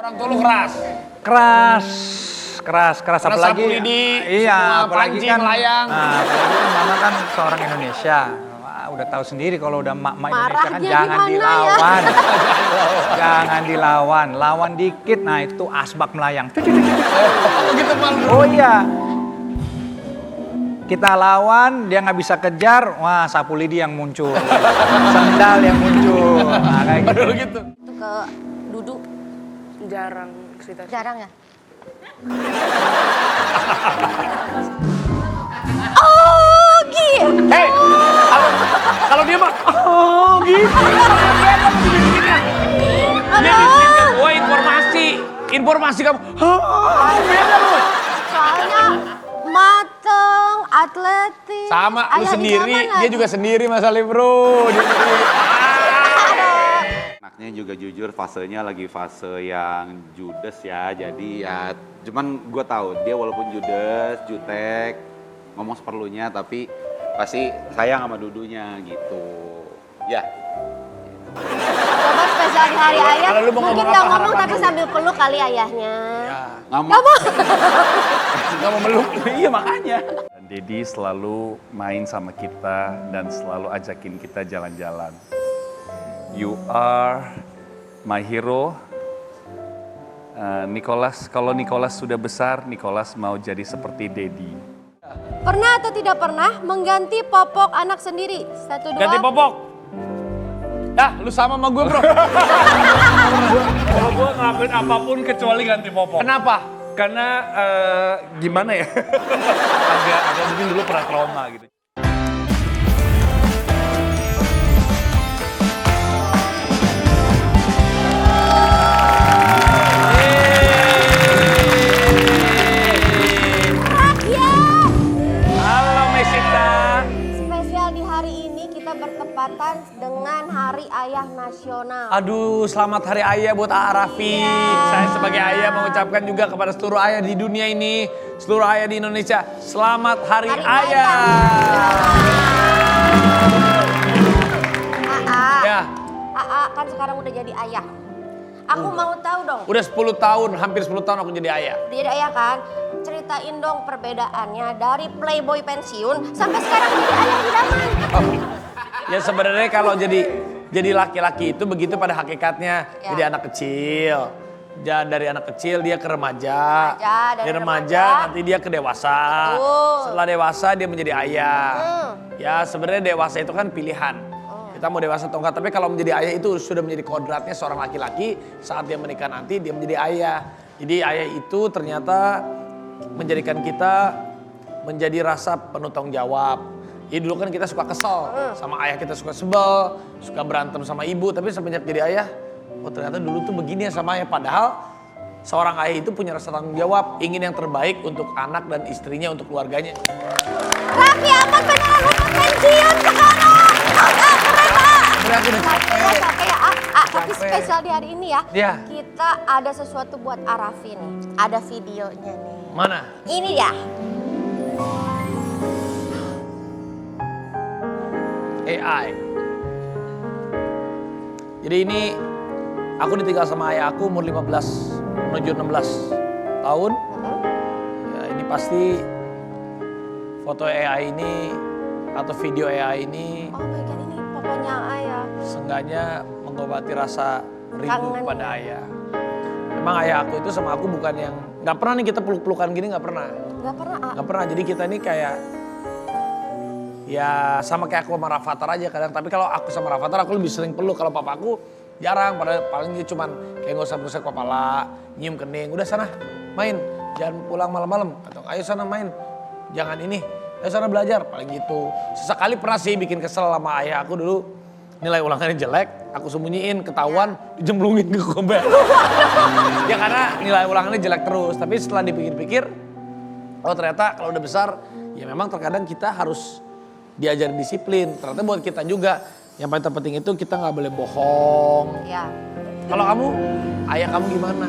Orang tua lu keras. Keras apalagi. Lidi, iya, apalagi pancing, kan layang. Nah, apalagi kan mama kan seorang Indonesia. Wah, udah tahu sendiri kalau udah mak Indonesia kan Marahnya jangan gimana dilawan. Jangan dilawan, lawan dikit. Nah, itu asbak melayang. Gitu malu. Oh iya. Kita lawan, dia nggak bisa kejar, wah sapu lidi yang muncul. Sendal yang muncul. Nah, kayak gitu. Gitu. Itu ke Dudu Jarang cerita. jarang ya? Oh gitu. Hei, kalau dia mah, oh gitu. Dia bikin gue informasi kamu. Oh, beda lu. Soalnya mateng, atletik. Sama, lu ayah sendiri, idaman dia lagi. juga sendiri masalahnya bro. Dia sendiri. Anaknya juga jujur fasenya lagi fase yang judes ya, jadi ya cuman gue tahu dia walaupun judes, jutek, ngomong seperlunya tapi pasti sayang sama dudunya gitu. Ya. Coba spesial di hari ayah, Kalau lu mau mungkin ngomong gak apa, ngomong harapan tapi lu? sambil peluk kali ayahnya. Ya, Nggak mau. Gak mau. nggak mau meluk. Iya makanya. Dan Dedi selalu main sama kita dan selalu ajakin kita jalan-jalan. You are my hero. Nicholas, kalau Nicholas sudah besar, Nicholas mau jadi seperti Dedi. Pernah atau tidak pernah mengganti popok anak sendiri? 1, 2. Ganti popok. Ya, lu sama sama gue bro. Kalau gue ngelakuin apapun kecuali ganti popok. Kenapa? Karena gimana ya? agak mungkin dulu pernah trauma gitu. Halo Mesita. Spesial di hari ini kita bertepatan dengan Hari Ayah Nasional. Aduh, selamat Hari Ayah buat Arafi. Saya sebagai ayah mengucapkan juga kepada seluruh ayah di dunia ini, seluruh ayah di Indonesia, selamat Hari, Hari Ayah. Aa, Ya, Aa kan sekarang udah jadi ayah. Aku mau tahu dong, udah 10 tahun, hampir 10 tahun aku jadi ayah. udah jadi ayah kan? Ceritain dong perbedaannya dari playboy pensiun sampai sekarang jadi ayah idaman. Ya sebenarnya kalau jadi laki-laki itu begitu pada hakikatnya. Ya. Jadi anak kecil. Dan dari anak kecil dia ke remaja. Dari Dari remaja. remaja nanti dia ke dewasa. Betul. Setelah dewasa dia menjadi ayah. Hmm. Ya sebenarnya dewasa itu kan pilihan. Kita mau dewasa atau enggak. Tapi kalau menjadi ayah itu sudah menjadi kodratnya seorang laki-laki. Saat dia menikah nanti dia menjadi ayah. Jadi ayah itu ternyata menjadikan kita menjadi rasa penuh tanggung jawab. Jadi dulu kan kita suka kesel sama ayah, kita suka sebel, suka berantem sama ibu. Tapi semenjak jadi ayah, oh ternyata dulu tuh begini ya sama ayah. Padahal seorang ayah itu punya rasa tanggung jawab, ingin yang terbaik untuk anak dan istrinya, untuk keluarganya. Raffi Ahmad beneran lupa pensiun sekarang. Keren Pak. Bener, aku udah capek. Capek ya, tapi Capek. spesial di hari ini ya. Iya. Kita ada sesuatu buat Arafi nih. Ada videonya nih. Mana? Ini ya. AI. Jadi ini aku ditinggal sama ayah aku umur 15 menuju 16 tahun. Ya, ini pasti foto AI ini atau video AI ini Oh my god, ini papanya ayah. seenggaknya mengobati rasa rindu Kangen. kepada ayah. Memang ayah aku itu sama aku bukan yang nggak pernah nih kita peluk-pelukan gini, nggak pernah. Gak pernah, Nggak pernah. Jadi kita ini kayak ya sama kayak aku sama Rafathar aja kadang. Tapi kalau aku sama Rafathar aku lebih sering peluk. Kalau papa aku jarang. Paling dia cuman kayak ngusap-ngusap kepala, nyium kening. Udah sana main, jangan pulang malam-malam. Atau ayo sana main, jangan ini, ayo sana belajar. Paling gitu. Sesekali pernah sih bikin kesel sama ayah aku dulu. Nilai ulangannya jelek, aku sembunyiin, ketahuan, dijemplungin ke gombel. Ya karena nilai ulangannya jelek terus. Tapi setelah dipikir-pikir, oh ternyata kalau udah besar, ya memang terkadang kita harus diajarin disiplin. Ternyata buat kita juga, yang paling terpenting itu kita nggak boleh bohong. Ya. Kalau kamu, ayah kamu gimana?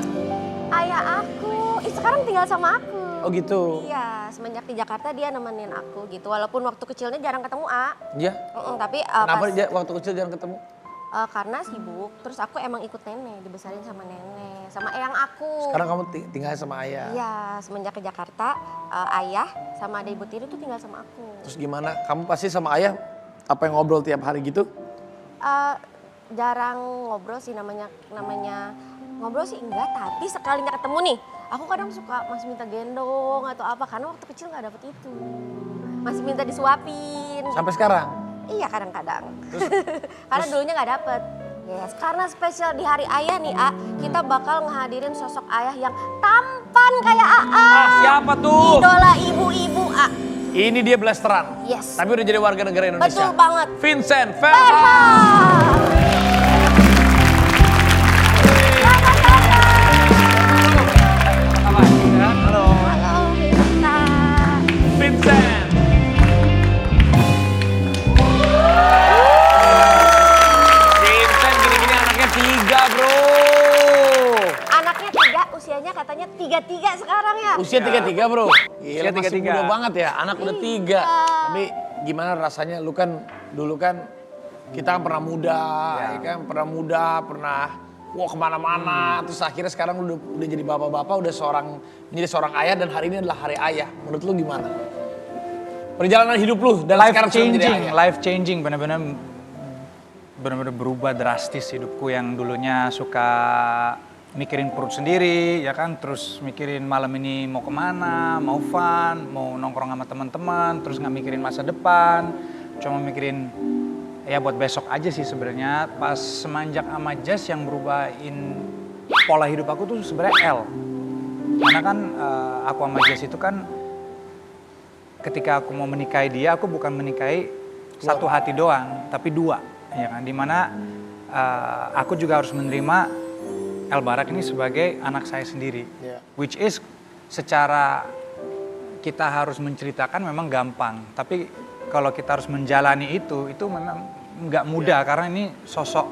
Ayah aku, sekarang tinggal sama aku. Oh gitu? Iya, semenjak di Jakarta dia nemenin aku gitu. Walaupun waktu kecilnya jarang ketemu, A. Iya? Tapi Kenapa pas dia waktu kecil jarang ketemu? karena sibuk. Terus aku emang ikut nenek, dibesarin sama nenek, sama eyang aku. Sekarang kamu tinggal sama ayah. Iya, semenjak ke Jakarta, ayah sama ada ibu tiri tuh tinggal sama aku. Terus gimana? Kamu pasti sama ayah apa yang ngobrol tiap hari gitu? Jarang ngobrol sih namanya ngobrol sih enggak, tapi sekalinya ketemu nih, aku kadang suka masih minta gendong atau apa karena waktu kecil nggak dapet itu. Masih minta disuapin. Sampai sekarang? Iya kadang-kadang. Karena dulunya nggak dapet. Yes, karena spesial di hari ayah nih kita bakal ngehadirin sosok ayah yang tampan kayak Siapa tuh? Idola ibu-ibu Ini dia blasteran. Yes. Tapi udah jadi warga negara Indonesia. Betul banget. Vincent Verhaagh. Halo. Halo, Vinta. Vincent. Vincent gini-gini anaknya 3 bro. Anaknya 3, usianya katanya 33 sekarang ya. Usia 33 bro. Gila, Usia masih 33. muda banget ya. Anak udah 3. Tapi gimana rasanya lu kan dulu kan kita kan pernah muda, ya kan? Pernah muda, pernah kemana-mana. Terus akhirnya sekarang udah jadi bapak-bapak, menjadi seorang ayah dan hari ini adalah hari ayah. Menurut lu gimana? Perjalanan hidup lu dan sekarang sudah menjadi ayah. Life changing, benar-benar berubah drastis hidupku yang dulunya suka mikirin perut sendiri, ya kan, terus mikirin malam ini mau kemana, mau fun, mau nongkrong sama teman-teman, terus nggak mikirin masa depan, cuma mikirin ya buat besok aja sih sebenarnya. Pas semenjak sama Jess yang berubahin pola hidup aku tuh sebenarnya L, karena kan aku sama Jess itu kan ketika aku mau menikahi dia, aku bukan menikahi satu hati doang, tapi 2, ya kan, dimana aku juga harus menerima El Barak ini sebagai anak saya sendiri, which is secara kita harus menceritakan memang gampang, tapi kalau kita harus menjalani itu memang nggak mudah karena ini sosok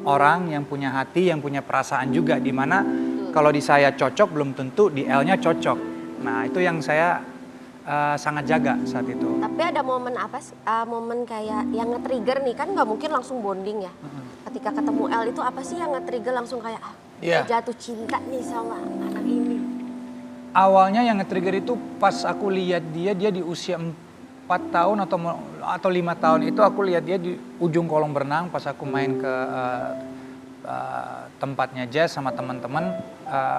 orang yang punya hati, yang punya perasaan juga, dimana kalau di saya cocok belum tentu di L-nya cocok. Nah itu yang saya sangat jaga saat itu. Tapi ada momen apa sih? Momen kayak yang nge-trigger nih, kan nggak mungkin langsung bonding ya. Ketika ketemu L itu apa sih yang nge-trigger langsung kayak jatuh cinta nih sama anak ini? Awalnya yang nge-trigger itu pas aku lihat dia di usia 4 tahun atau 5 tahun itu aku lihat dia di ujung kolam berenang pas aku main ke tempatnya Jess sama teman-teman.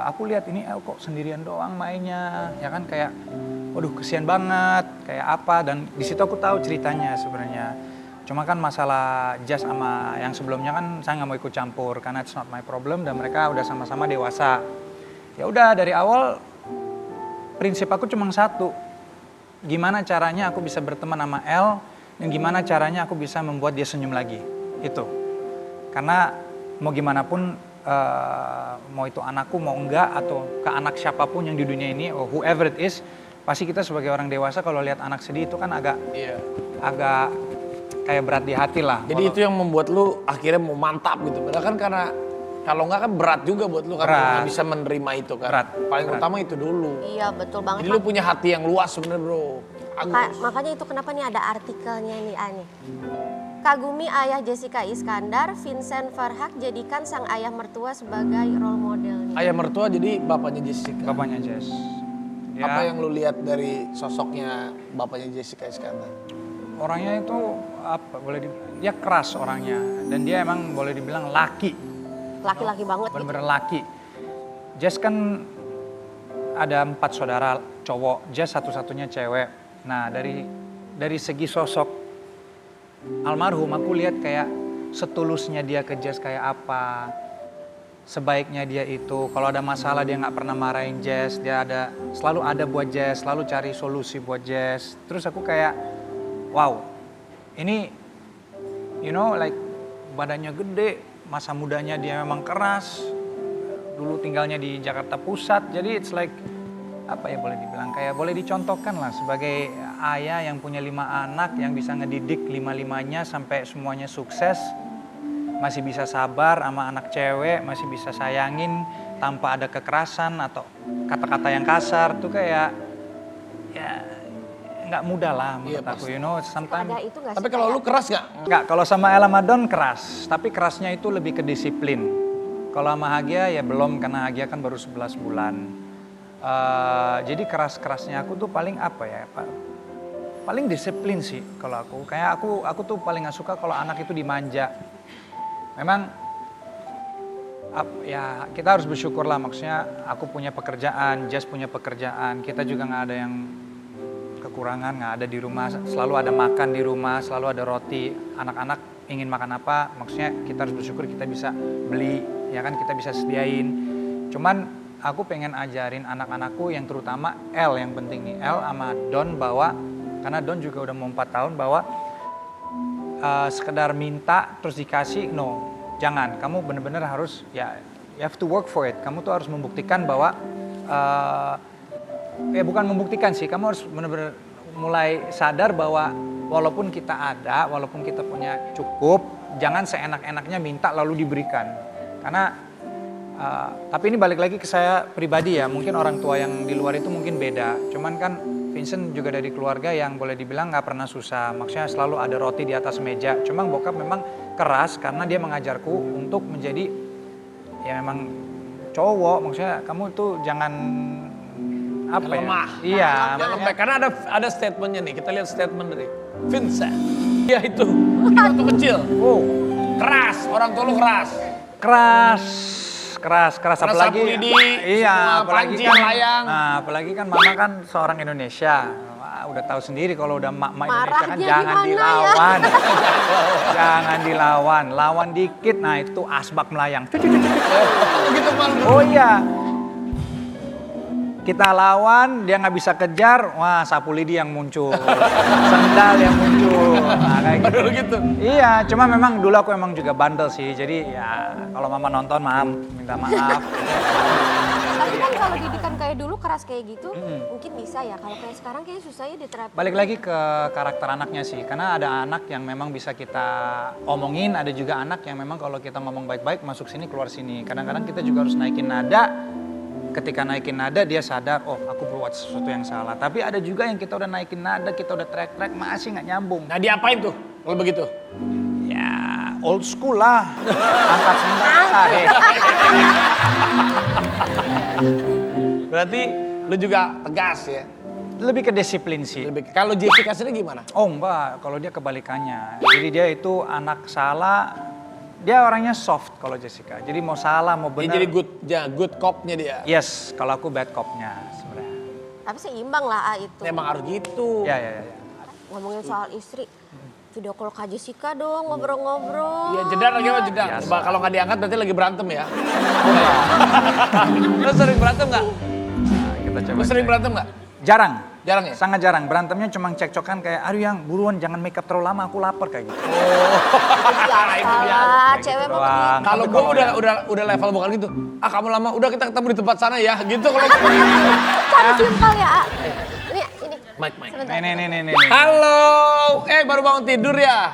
Aku lihat ini kok sendirian doang mainnya, ya kan, kayak waduh kesian banget, kayak apa, dan di situ aku tahu ceritanya sebenarnya. Cuma kan masalah Jess sama yang sebelumnya kan saya nggak mau ikut campur karena it's not my problem dan mereka udah sama-sama dewasa. Ya udah dari awal prinsip aku cuma satu, gimana caranya aku bisa berteman sama El dan gimana caranya aku bisa membuat dia senyum lagi, itu. Karena mau gimana pun, mau itu anakku mau enggak atau ke anak siapapun yang di dunia ini, or whoever it is, pasti kita sebagai orang dewasa kalau lihat anak sedih itu kan agak kayak berat di hati lah. Jadi itu yang membuat lu akhirnya mau mantap gitu. Padahal kan karena kalau enggak kan berat juga buat lu karena nggak bisa menerima itu kan. Paling utama itu dulu. Iya betul banget. Jadi lu punya hati yang luas sebenarnya bro. Makanya itu kenapa nih ada artikelnya nih Ani. Kagumi ayah Jessica Iskandar, Vincent Verhaagh jadikan sang ayah mertua sebagai role modelnya. Ayah mertua jadi bapaknya Jessica. Bapaknya Jess. Ya, Apa yang lu lihat dari sosoknya bapaknya Jessica Iskandar? orangnya itu apa boleh dibilang, dia keras orangnya dan dia emang boleh dibilang laki. Laki-laki banget gitu. Bener-bener laki. Jess kan ada 4 saudara cowok, Jess satu-satunya cewek. Nah dari segi sosok almarhum aku lihat kayak setulusnya dia ke Jess kayak apa. Sebaiknya dia itu kalau ada masalah dia nggak pernah marahin Jess, dia selalu ada buat Jess, selalu cari solusi buat Jess. Terus aku kayak wow, ini you know like badannya gede, masa mudanya dia memang keras, dulu tinggalnya di Jakarta Pusat, jadi it's like apa ya boleh dibilang kayak boleh dicontohkan lah sebagai ayah yang punya 5 anak yang bisa ngedidik 5-5-nya sampai semuanya sukses, masih bisa sabar sama anak cewek, masih bisa sayangin tanpa ada kekerasan atau kata-kata yang kasar tuh kayak ya nggak mudah lah Iya, menurut aku, you know, sometimes. Ada itu nggak sih? Tapi kalau lu keras nggak? Enggak, kalau sama Ella Madon keras, tapi kerasnya itu lebih ke disiplin. Kalau sama Hagia ya belum, karena Hagia kan baru 11 bulan. Jadi keras-kerasnya aku tuh paling apa ya, paling disiplin sih kalau aku. Kayak aku tuh paling nggak suka kalau anak itu dimanja. Memang ya kita harus bersyukur lah, maksudnya aku punya pekerjaan, Jess punya pekerjaan, kita juga nggak ada yang kekurangan, nggak ada di rumah, selalu ada makan di rumah, selalu ada roti. Anak-anak ingin makan apa, maksudnya kita harus bersyukur kita bisa beli, ya kan, kita bisa sediain. Cuman aku pengen ajarin anak-anakku yang terutama El, yang penting nih, El sama Don, bahwa karena Don juga udah mau 4 tahun, bahwa sekedar minta terus dikasih, no, jangan. Kamu benar-benar harus, ya, you have to work for it. Kamu tuh harus membuktikan bahwa ya bukan membuktikan sih, kamu harus benar-benar mulai sadar bahwa walaupun kita ada, walaupun kita punya cukup, jangan seenak-enaknya minta lalu diberikan. Karena tapi ini balik lagi ke saya pribadi ya, mungkin orang tua yang di luar itu mungkin beda. Cuman kan Vincent juga dari keluarga yang boleh dibilang nggak pernah susah, maksudnya selalu ada roti di atas meja. Cuma bokap memang keras karena dia mengajarku untuk menjadi ya memang cowok, maksudnya kamu tuh jangan apa ya? Lemah. Iya. Jangan lembek. Karena ada statementnya nih. Kita lihat statement dari Vincent. Dia itu di waktu kecil. Oh, Keras. Orang tua lu keras. keras Keras apalagi sapu lidi, iya, semua apalagi pancing, kan layang. Nah, apalagi kan mama kan seorang Indonesia. Wah, udah tahu sendiri kalau udah mak Indonesia kan Marahnya jangan gimana ya? dilawan. Jangan dilawan, lawan dikit nah itu asbak melayang. Begitu malu. Oh iya. Kita lawan, dia nggak bisa kejar, wah sapu lidi yang muncul, sendal yang muncul, nah kayak gitu. Baru gitu. Iya, cuma memang dulu aku emang juga bandel sih, jadi ya kalau mama nonton minta maaf. Tapi kan kalau didikan kayak dulu keras kayak gitu, mungkin bisa ya. Kalau kayak sekarang kayaknya susah ya diterapkan. Balik lagi ke karakter anaknya sih, karena ada anak yang memang bisa kita omongin, ada juga anak yang memang kalau kita ngomong baik-baik masuk sini keluar sini. Kadang-kadang kita juga harus naikin nada. Ketika naikin nada dia sadar, oh aku buat sesuatu yang salah. Tapi ada juga yang kita udah naikin nada, kita udah track masih nggak nyambung. Nah diapain tuh kalau begitu? Ya old school lah, angkat sendal. Berarti lu juga tegas ya? Lebih ke disiplin sih. Kalau Jessica sendiri gimana? Oh mbak, kalau dia kebalikannya. Jadi dia itu anak salah, dia orangnya soft kalau Jessica. Jadi mau salah mau Dia benar. jadi good cop-nya dia. Yes, kalau aku bad cop-nya sebenarnya. Tapi seimbang lah itu. Emang harus gitu. Ya. Ngomongin soal istri, video call Kak Jessica dong, ngobrol-ngobrol. Iya jedar lagi apa jedar? Biasa. Coba kalau nggak diangkat berarti lagi berantem ya. Lu sering berantem nggak? Nah, kita coba. Lu sering cek. berantem nggak? Jarang. Jarang ya? Sangat jarang. Berantemnya cuma cekcokan kayak, aduh yang buruan jangan make up terlalu lama, aku lapar kayak gitu. Biasa lah, cewek mau doang. begitu. Kalau gue udah level bukan gitu. Ah kamu lama, udah kita ketemu di tempat sana ya. Gitu kalau gue. Cari simpel ya, A. Ini. Mike. Sebentar. Nih. Halo, baru bangun tidur ya?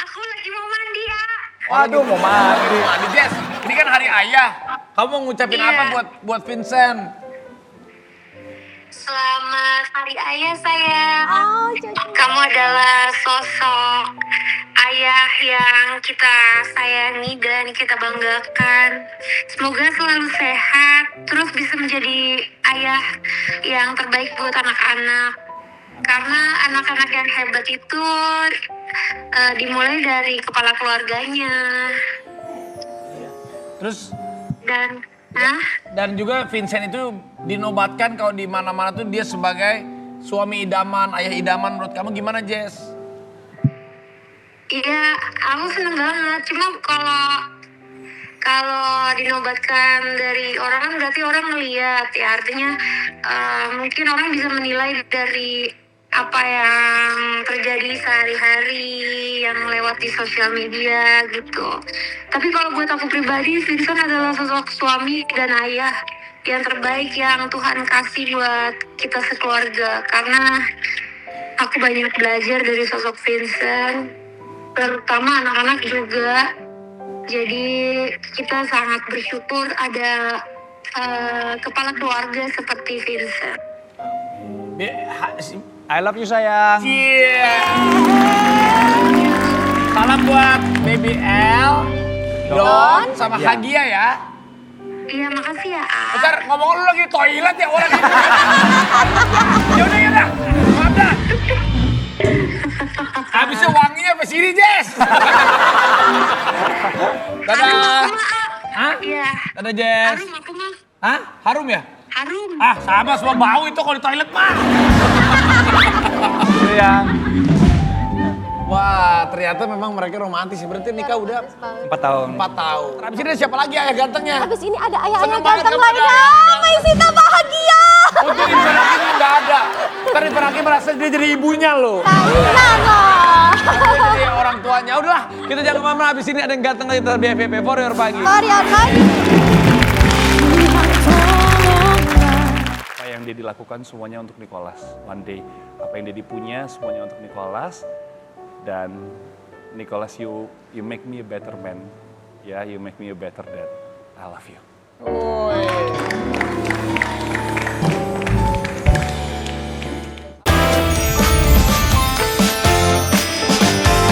Aku lagi mau mandi ya. Waduh mau mandi. Mandi Jess, ini kan hari ayah. Kamu mau ngucapin Iya. apa buat Vincent? Selamat Hari Ayah sayang. Oh, cocok. Kamu adalah sosok ayah yang kita sayangi dan kita banggakan. Semoga selalu sehat, terus bisa menjadi ayah yang terbaik buat anak-anak. Karena anak-anak yang hebat itu dimulai dari kepala keluarganya. Terus Dan juga Vincent itu dinobatkan kalau di mana-mana tuh dia sebagai suami idaman, ayah idaman. Menurut kamu gimana Jess? iya, aku seneng banget. Cuma kalau dinobatkan dari orang kan berarti orang ngeliat ya, artinya mungkin orang bisa menilai dari apa yang terjadi sehari-hari yang lewat di sosial media gitu. Tapi kalau buat aku pribadi, Vincent adalah sosok suami dan ayah yang terbaik yang Tuhan kasih buat kita sekeluarga. Karena aku banyak belajar dari sosok Vincent, terutama anak-anak juga. Jadi kita sangat bersyukur ada kepala keluarga seperti Vincent. I love you sayang. Salam buat Baby L, Don, sama Iya. Hagia ya. Iya, makasih ya, A. Bentar, ngomong lu lagi di toilet ya orang itu. Ya udah. Maaf dah. Habisnya wanginya sampai sini, Jess. Dadah. Hah? Iya. Dadah, Jess. Harum aku mah. Hah? Harum ya? Harum. Ah, sama semua bau itu kalau di toilet mah. Sayang. Wah, ternyata memang mereka romantis. Berarti nikah udah 4 tahun. 4 tahun. Habis ini ada siapa lagi ayah gantengnya? Habis ini ada ayah-ayah Seneng banget ganteng kamu lainnya. ada. Maisita bahagia. Oh, jadi Ibu ini nggak ada. Ntar Ibu Raki merasa dia jadi ibunya loh. Nana. Dia jadi orang tuanya. Udahlah, kita jangan kemana. Habis ini ada yang ganteng lagi dari BFF for your pagi. Korean lagi. Apa yang dia dilakukan semuanya untuk Nicholas. One day, apa yang dia dipunya semuanya untuk Nicholas. Dan Nicholas, you make me a better man. Ya, you make me a better dad. I love you. Oh,